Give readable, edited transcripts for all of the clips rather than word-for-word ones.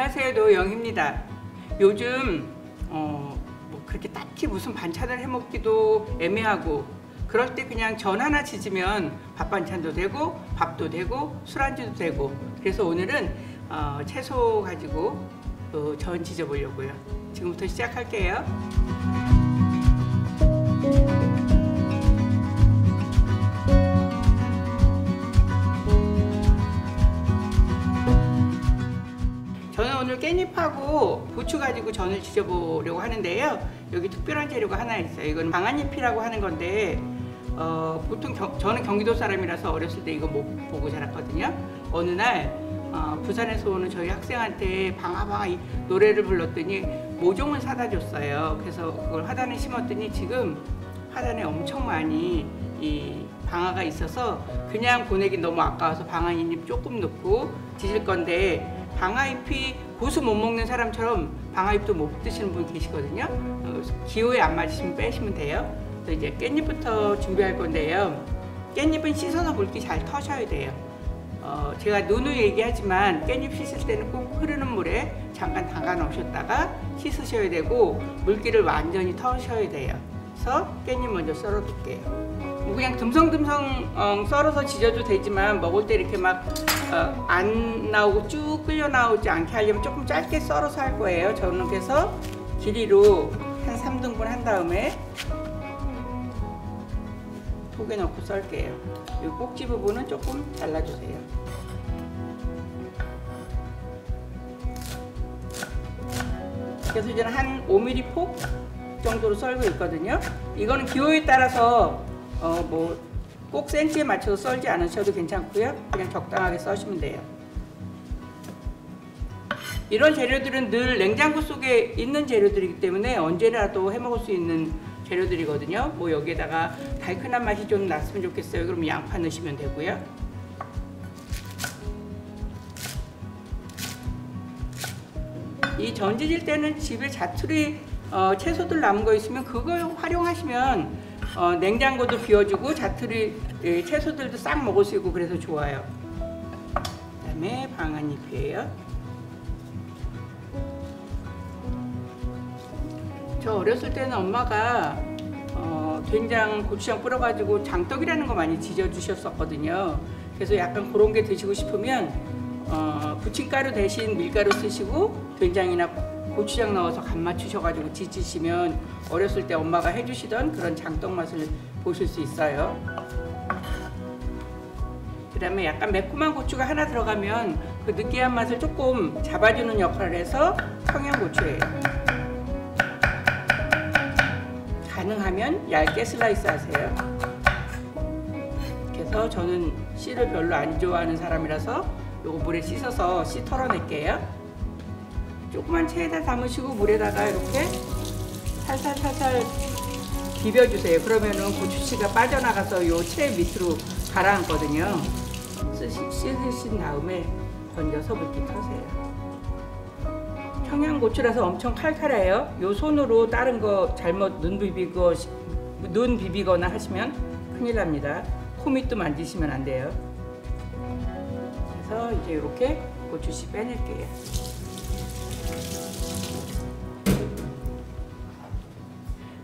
안녕하세요, 노영희입니다. 요즘 뭐 그렇게 딱히 무슨 반찬을 해먹기도 애매하고 그럴 때 그냥 전 하나 지지면 밥 반찬도 되고 밥도 되고 술안주도 되고, 그래서 오늘은 채소 가지고 전 지져보려고요. 지금부터 시작할게요. 저는 오늘 깻잎하고 부추 가지고 전을 지져보려고 하는데요. 여기 특별한 재료가 하나 있어요. 이건 방아잎이라고 하는 건데 보통 저는 경기도 사람이라서 어렸을 때 이거 못 보고 자랐거든요. 어느 날 부산에서 오는 저희 학생한테 방아 노래를 불렀더니 모종을 사다 줬어요. 그래서 그걸 화단에 심었더니 지금 화단에 엄청 많이 이 방아가 있어서 그냥 보내기 너무 아까워서 방아잎 조금 넣고 지질 건데, 방아잎이 고수 못 먹는 사람처럼 방아잎도 못 드시는 분 계시거든요. 기호에 안 맞으시면 빼시면 돼요. 그래서 이제 깻잎부터 준비할 건데요. 깻잎은 씻어서 물기 잘 터셔야 돼요. 제가 누누이 얘기하지만 깻잎 씻을 때는 꼭 흐르는 물에 잠깐 담가 놓으셨다가 씻으셔야 되고 물기를 완전히 터셔야 돼요. 그래서 깻잎 먼저 썰어 둘게요. 그냥 듬성듬성 썰어서 지져도 되지만 먹을 때 이렇게 막 안 나오고 쭉 끌려 나오지 않게 하려면 조금 짧게 썰어서 할 거예요. 저는 그래서 길이로 한 3등분 한 다음에 톡에 넣고 썰게요. 이 꼭지 부분은 조금 잘라주세요. 그래서 이제는 한 5mm 폭 정도로 썰고 있거든요. 이거는 기호에 따라서 뭐 꼭 센치에 맞춰서 썰지 않으셔도 괜찮고요. 그냥 적당하게 써시면 돼요. 이런 재료들은 늘 냉장고 속에 있는 재료들이기 때문에 언제라도 해먹을 수 있는 재료들이거든요. 뭐 여기에다가 달큰한 맛이 좀 났으면 좋겠어요. 그럼 양파 넣으시면 되고요. 이 전 지질 때는 집에 자투리 채소들 남은 거 있으면 그걸 활용하시면 냉장고도 비워주고 자투리 채소들도 싹 먹을 수 있고 그래서 좋아요. 그 다음에 방아잎이에요. 저 어렸을 때는 엄마가 된장, 고추장 뿌려가지고 장떡이라는 거 많이 지져주셨었거든요. 그래서 약간 그런 게 드시고 싶으면 부침가루 대신 밀가루 쓰시고 된장이나 고추장 넣어서 간 맞추셔가지고 지지시면 어렸을 때 엄마가 해주시던 그런 장떡 맛을 보실 수 있어요. 그 다음에 약간 매콤한 고추가 하나 들어가면 그 느끼한 맛을 조금 잡아주는 역할을 해서 청양고추예요. 가능하면 얇게 슬라이스 하세요. 그래서 저는 씨를 별로 안 좋아하는 사람이라서 요거 물에 씻어서 씨 털어낼게요. 조그만 체에다 담으시고 물에다가 이렇게 살살살살 비벼주세요. 그러면은 고추씨가 빠져나가서 요 채 밑으로 가라앉거든요. 씻으신 다음에 건져서 물기 터세요. 청양고추라서 엄청 칼칼해요. 요 손으로 다른 거 잘못 눈 비비거나 하시면 큰일 납니다. 코 밑도 만지시면 안 돼요. 그래서 이제 이렇게 고추씨 빼낼게요.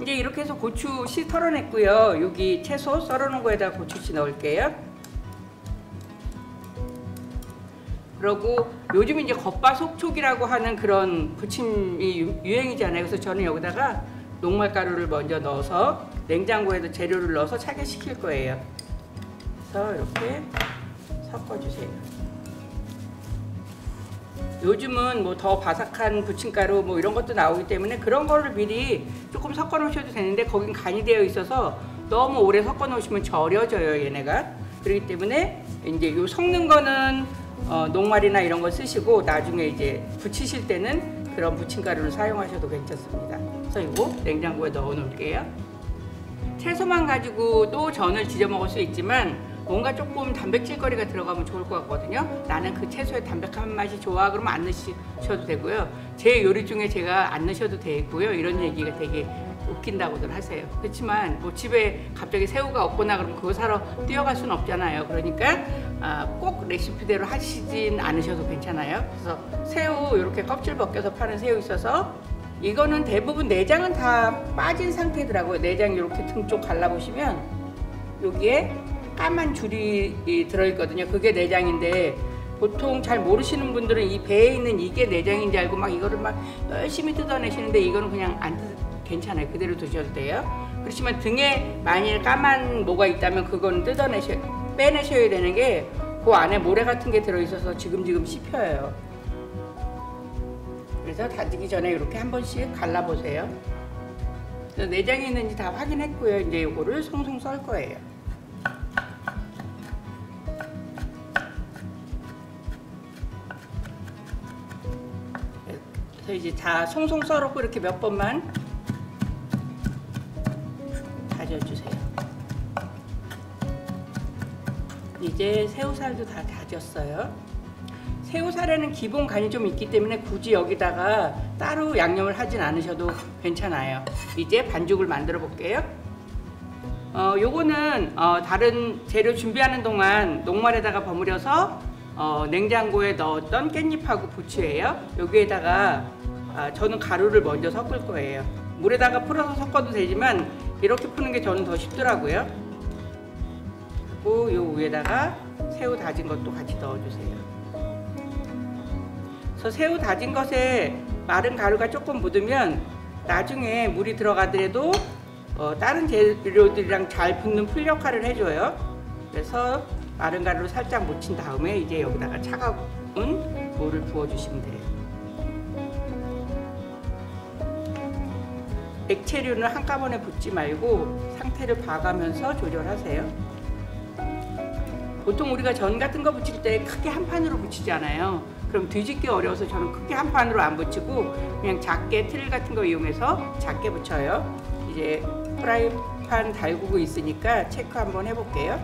이제 이렇게 해서 고추씨 털어냈고요. 여기 채소 썰어놓은 거에다가 고추씨 넣을게요. 그리고 요즘 이제 겉바속촉이라고 하는 그런 부침이 유행이잖아요. 그래서 저는 여기다가 녹말가루를 먼저 넣어서 냉장고에도 재료를 넣어서 차게 식힐 거예요. 그래서 이렇게 섞어주세요. 요즘은 뭐 더 바삭한 부침가루 뭐 이런 것도 나오기 때문에 그런 거를 미리 조금 섞어 놓으셔도 되는데 거긴 간이 되어 있어서 너무 오래 섞어 놓으시면 절여져요, 얘네가. 그렇기 때문에 이제 요 섞는 거는 녹말이나 이런 거 쓰시고 나중에 이제 부치실 때는 그런 부침가루를 사용하셔도 괜찮습니다. 그래서 이거 냉장고에 넣어 놓을게요. 채소만 가지고도 전을 지져 먹을 수 있지만 뭔가 조금 단백질거리가 들어가면 좋을 것 같거든요. 나는 그 채소의 담백한 맛이 좋아 그러면 안 넣으셔도 되고요. 제 요리 중에 제가 안 넣으셔도 되고요. 이런 얘기가 되게 웃긴다고들 하세요. 그렇지만 뭐 집에 갑자기 새우가 없거나 그러면 그거 사러 뛰어갈 수는 없잖아요. 그러니까 꼭 레시피대로 하시진 않으셔도 괜찮아요. 그래서 새우 이렇게 껍질 벗겨서 파는 새우 있어서 이거는 대부분 내장은 다 빠진 상태더라고요. 내장 이렇게 등 쪽 갈라보시면 여기에 까만 줄이 들어있거든요. 그게 내장인데 보통 잘 모르시는 분들은 이 배에 있는 이게 내장인지 알고 막 이거를 막 열심히 뜯어내시는데 이거는 그냥 괜찮아요. 그대로 드셔도 돼요. 그렇지만 등에 만일 까만 뭐가 있다면 그건 빼내셔야 되는 게 그 안에 모래 같은 게 들어있어서 지금 씹혀요. 그래서 다지기 전에 이렇게 한 번씩 갈라보세요. 내장이 있는지 다 확인했고요. 이제 이거를 송송 썰 거예요. 그래서 이제 다 송송 썰었고 이렇게 몇 번만 다져주세요. 이제 새우살도 다 다졌어요. 새우살에는 기본 간이 좀 있기 때문에 굳이 여기다가 따로 양념을 하진 않으셔도 괜찮아요. 이제 반죽을 만들어 볼게요. 요거는 다른 재료 준비하는 동안 녹말에다가 버무려서 냉장고에 넣었던 깻잎하고 부추예요. 여기에다가 저는 가루를 먼저 섞을 거예요. 물에다가 풀어서 섞어도 되지만 이렇게 푸는 게 저는 더 쉽더라고요. 그리고 요 위에다가 새우 다진 것도 같이 넣어주세요. 그래서 새우 다진 것에 마른 가루가 조금 묻으면 나중에 물이 들어가더라도 다른 재료들이랑 잘 붙는 풀 역할을 해줘요. 그래서 마른 가루를 살짝 묻힌 다음에 이제 여기다가 차가운 물을 부어주시면 돼요. 액체류는 한꺼번에 붓지 말고 상태를 봐가면서 조절하세요. 보통 우리가 전 같은 거 부칠 때 크게 한 판으로 부치잖아요. 그럼 뒤집기 어려워서 저는 크게 한 판으로 안 붙이고 그냥 작게 틀 같은 거 이용해서 작게 붙여요. 이제 프라이팬 달구고 있으니까 체크 한번 해볼게요.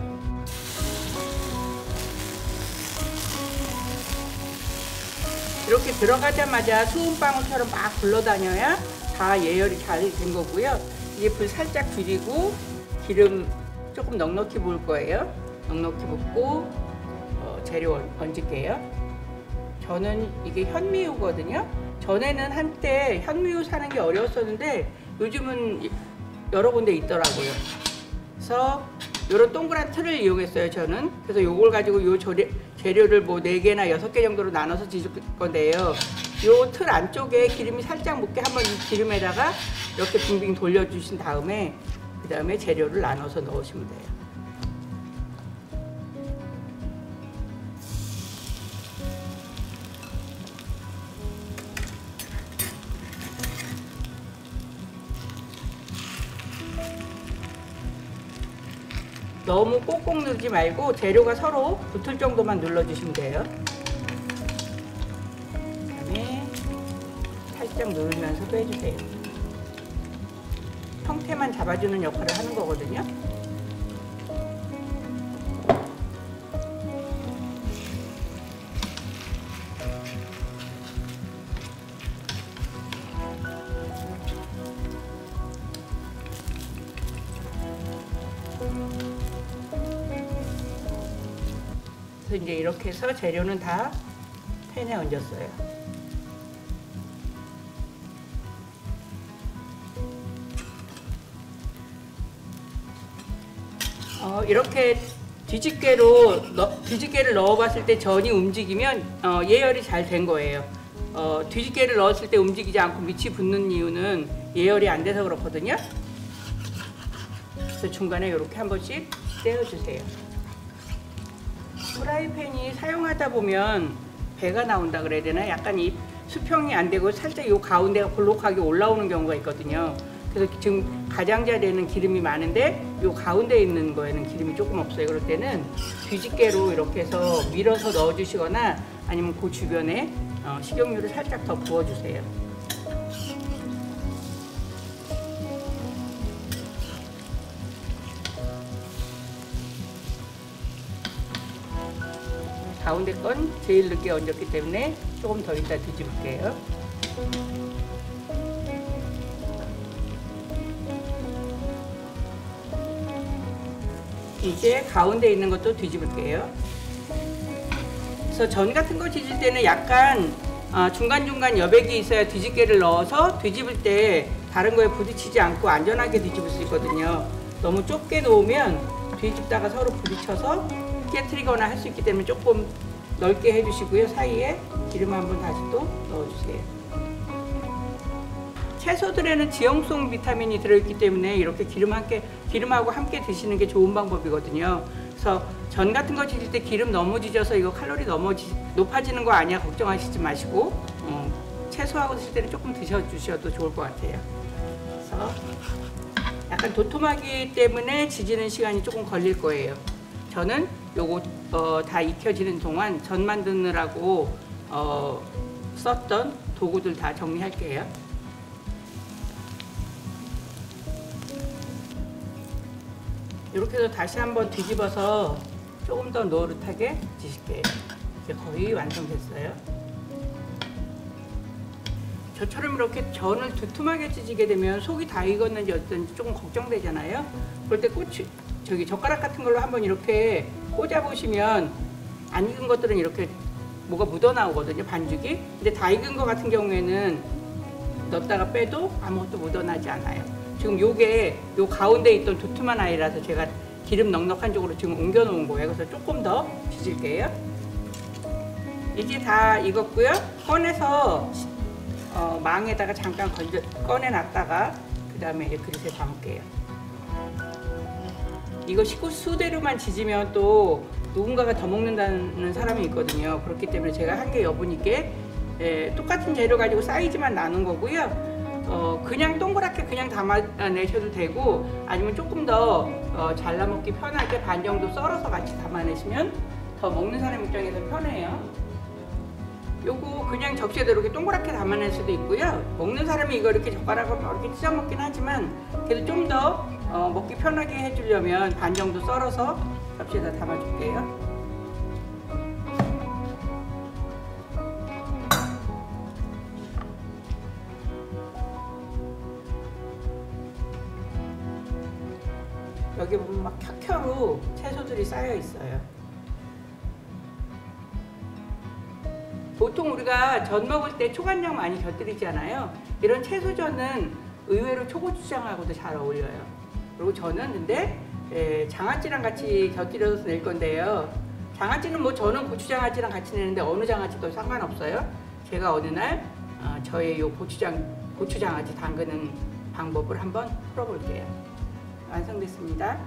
이렇게 들어가자마자 수은방울처럼 막 굴러다녀야 다 예열이 잘 된 거고요. 이제 불 살짝 줄이고 기름 조금 넉넉히 부을 거예요. 넉넉히 붓고 재료 얹을게요. 저는 이게 현미유거든요. 전에는 한때 현미유 사는 게 어려웠었는데 요즘은 여러 군데 있더라고요. 그래서 이런 동그란 틀을 이용했어요. 저는. 그래서 요걸 가지고 요 재료를 뭐 4개나 6개 정도로 나눠서 뒤질 건데요. 요 틀 안쪽에 기름이 살짝 묻게 한번 이 기름에다가 이렇게 빙빙 돌려주신 다음에 그 다음에 재료를 나눠서 넣으시면 돼요. 너무 꼭꼭 누르지 말고 재료가 서로 붙을 정도만 눌러주시면 돼요. 그다음에 살짝 누르면서 빼주세요. 형태만 잡아주는 역할을 하는 거거든요. 그래서 이제 이렇게 해서 재료는 다 팬에 얹었어요. 이렇게 뒤집개를 넣어봤을 때 전이 움직이면 예열이 잘 된 거예요. 뒤집개를 넣었을 때 움직이지 않고 밑이 붙는 이유는 예열이 안 돼서 그렇거든요. 그래서 중간에 이렇게 한 번씩 떼어주세요. 프라이팬이 사용하다 보면 배가 나온다 그래야 되나? 약간 이 수평이 안 되고 살짝 이 가운데가 볼록하게 올라오는 경우가 있거든요. 그래서 지금 가장자리에는 기름이 많은데 이 가운데 있는 거에는 기름이 조금 없어요. 그럴 때는 뒤집개로 이렇게 해서 밀어서 넣어주시거나 아니면 그 주변에 식용유를 살짝 더 부어주세요. 가운데 건 제일 늦게 얹었기 때문에 조금 더 이따 뒤집을게요. 이제 가운데 있는 것도 뒤집을게요. 그래서 전 같은 거 뒤질 때는 약간 중간중간 여백이 있어야 뒤집개를 넣어서 뒤집을 때 다른 거에 부딪히지 않고 안전하게 뒤집을 수 있거든요. 너무 좁게 놓으면 뒤집다가 서로 부딪혀서 깨트리거나 할 수 있기 때문에 조금 넓게 해주시고요. 사이에 기름 한번 다시 또 넣어주세요. 채소들에는 지용성 비타민이 들어있기 때문에 이렇게 기름하고 함께 드시는 게 좋은 방법이거든요. 그래서 전 같은 거 지질 때 기름 너무 지져서 이거 칼로리 너무 높아지는 거 아니야 걱정하시지 마시고 채소하고 드실 때는 조금 드셔주셔도 좋을 것 같아요. 그래서 약간 도톰하기 때문에 지지는 시간이 조금 걸릴 거예요. 저는 요거 다 익혀지는 동안 전 만드느라고 썼던 도구들 다 정리할게요. 이렇게 해서 다시 한번 뒤집어서 조금 더 노릇하게 지질게요. 이제 거의 완성됐어요. 저처럼 이렇게 전을 두툼하게 찢게 되면 속이 다 익었는지 어떤지 조금 걱정되잖아요. 그럴 때 젓가락 같은 걸로 한번 이렇게 꽂아 보시면 안 익은 것들은 이렇게 뭐가 묻어 나오거든요, 반죽이. 근데 다 익은 것 같은 경우에는 넣었다가 빼도 아무것도 묻어나지 않아요. 지금 요게 요 가운데 있던 두툼한 아이라서 제가 기름 넉넉한 쪽으로 지금 옮겨 놓은 거예요. 그래서 조금 더 빚을게요. 이제 다 익었고요. 꺼내서 망에다가 잠깐 꺼내놨다가 그 다음에 이제 그릇에 담을게요. 이거 식구 수대로만 지지면 또 누군가가 더 먹는다는 사람이 있거든요. 그렇기 때문에 제가 한 개 여분이게 똑같은 재료 가지고 사이즈만 나눈 거고요. 그냥 동그랗게 그냥 담아내셔도 되고 아니면 조금 더 잘라 먹기 편하게 반 정도 썰어서 같이 담아내시면 더 먹는 사람 입장에서 편해요. 요거 그냥 접시에다 이렇게 동그랗게 담아낼 수도 있고요. 먹는 사람이 이거 이렇게 젓가락으로 이렇게 찢어 먹긴 하지만 그래도 좀 더 먹기 편하게 해주려면 반 정도 썰어서 접시에다 담아줄게요. 여기 보면 막 켜켜로 채소들이 쌓여 있어요. 보통 우리가 전 먹을 때 초간장 많이 곁들이잖아요. 이런 채소전은 의외로 초고추장하고도 잘 어울려요. 그리고 저는 근데 장아찌랑 같이 곁들여서 낼 건데요. 장아찌는 뭐 저는 고추장아찌랑 같이 내는데 어느 장아찌도 상관없어요. 제가 어느 날 저의 요 고추장아찌 담그는 방법을 한번 풀어볼게요. 완성됐습니다.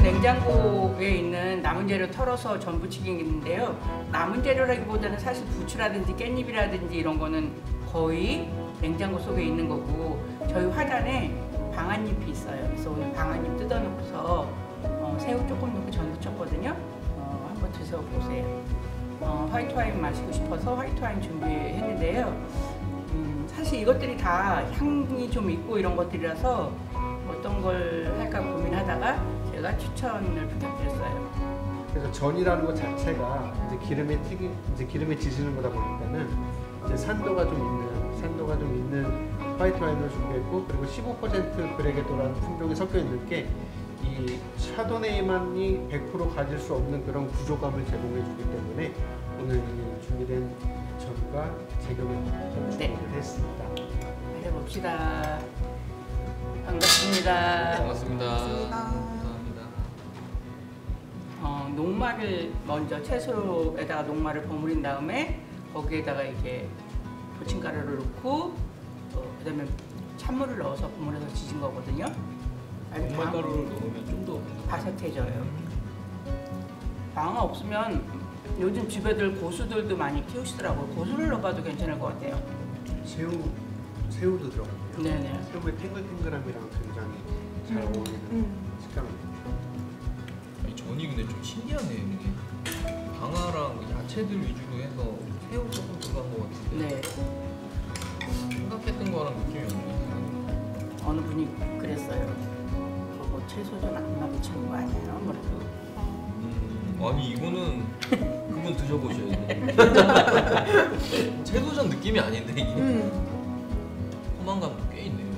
냉장고에 있는 남은 재료 털어서 전 부치기인데요. 남은 재료라기보다는 사실 부추라든지 깻잎이라든지 이런 거는 거의 냉장고 속에 있는 거고 저희 화단에 방아잎이 있어요. 그래서 오늘 방아잎 뜯어놓고서 새우 조금 넣고 전 부쳤거든요. 한번 드셔보세요. 화이트 와인 마시고 싶어서 화이트 와인 준비했는데요. 사실 이것들이 다 향이 좀 있고 이런 것들이라서 어떤 걸 할까 고민하다가 제가 추천을 부탁드렸어요. 그래서 전이라는 것 자체가 이제 기름에 지지는 거다 보니까는 이제 산도가 좀 있는 화이트 와인을 준비했고 그리고 15% 브레게도라는 품종이 섞여 있는 게 이 샤도네이만이 100% 가질 수 없는 그런 구조감을 제공해 주기 때문에 오늘 준비된 전과 제격을 준비를 했습니다. 해봅시다. 반갑습니다. 반갑습니다. 감사합니다. 녹말을 먼저 채소에다가 녹말을 버무린 다음에 거기에다가 이제 부침가루를 넣고 그다음에 찬물을 넣어서 버무려서 지진 거거든요. 녹말가루를 넣으면 좀 더 바삭해져요. 방아 없으면 요즘 집애들 고수들도 많이 키우시더라고요. 고수를 넣어봐도 괜찮을 것 같아요. 새우도 들어가고요. 네네. 새우의 탱글탱글함이랑 굉장히 잘 어울리는 식감입니다. 이 전이 근데 좀 신기하네요. 이게 방아랑 야채들 위주로 해서 새우 조금 간 것 같은데 네. 생각했던 거랑 느낌이 없네. 어느 분이 그랬어요. 그거 채소 좀 안 붙이는 거 아니에요? 아무래도. 아니 이거는 그분 드셔보셔야 돼요. 채소전 느낌이 아닌데 이게 포만감도 꽤 있네요.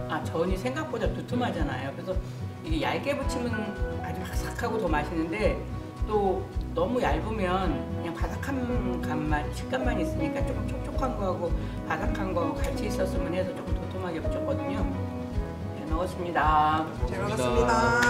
아, 전이 생각보다 두툼하잖아요. 그래서 이게 얇게 부치면 아주 바삭하고 더 맛있는데 또 너무 얇으면 그냥 바삭한 감만, 식감만 있으니까 조금 촉촉한 거하고 바삭한 거하고 같이 있었으면 해서 조금 도톰하게 부쳤거든요. 잘 먹었습니다. 잘 먹었습니다.